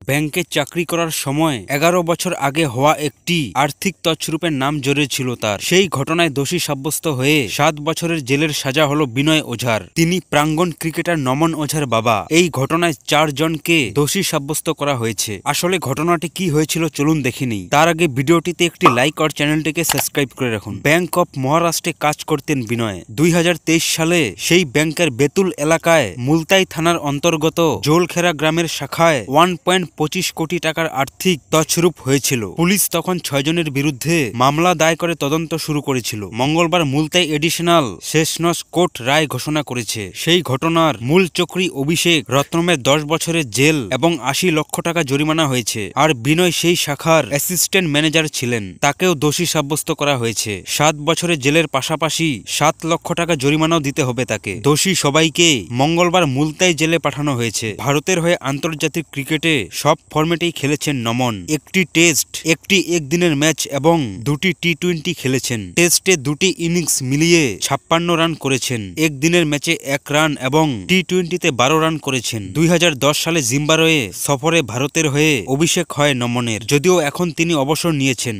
ব্যাংকে চাকরি করার সময় ১১ বছর আগে হওয়া একটি আর্থিক তছরূপের নাম জড়িয়েছিল তার। সেই ঘটনায় দোষী সাব্যস্ত হয়ে ৭ বছরের জেলের সাজা হলো বিনয় ওঝার। তিনি প্রাঙ্গণ ক্রিকেটার নমন ওঝার বাবা। এই ঘটনায় ৪ জনকে দোষী সাব্যস্ত করা হয়েছে। আসলে ঘটনাটি কি হয়েছিল চলুন দেখে নিই। তার আগে ভিডিওটিতে একটি লাইক আর চ্যানেলটিকে সাবস্ক্রাইব করে রাখুন। ব্যাংক অফ মহারাষ্ট্রে কাজ করতেন বিনয়। ২০২৩ সালে সেই ব্যাংকের বেতুল এলাকায় মুলতাই থানার অন্তর্গত জোলখেরা গ্রামের শাখায় ১.২৫ কোটি টাকার আর্থিক তছরূপ হয়েছিল। পুলিশ তখন ৬ জনের বিরুদ্ধে মামলা দায় করে তদন্ত শুরু করেছিল। মঙ্গলবার মুলতাই এডিশনাল সেশনস কোর্ট রায় ঘোষণা করেছে। সেই ঘটনার মূল চক্রী অভিষেক রত্নমের ১০ বছরের জেল এবং ৮০ লক্ষ টাকা জরিমানা হয়েছে। আর বিনয় সেই শাখার অ্যাসিস্ট্যান্ট ম্যানেজার ছিলেন, তাকেও দোষী সাব্যস্ত করা হয়েছে। ৭ বছরের জেলের পাশাপাশি ৭ লক্ষ টাকা জরিমানাও দিতে হবে তাকে। দোষী সবাইকে মঙ্গলবার মুলতাই জেলে পাঠানো হয়েছে। ভারতের হয়ে আন্তর্জাতিক ক্রিকেটে সব ফরম্যাটেই খেলেছেন নমন। একটি টেস্ট, একটি একদিনের ম্যাচ এবং ২টি টি-২০ খেলেছেন। টেস্টে ২টি ইনিংস মিলিয়ে ৫৬ রান করেছেন। একদিনের ম্যাচে ১ রান এবং টি-২০তে ১২ রান করেছেন। ২০১০ সালে জিম্বাবুয়ে সফরে ভারতের হয়ে অভিষেক হয় নমনের, যদিও এখন তিনি অবসর নিয়েছেন।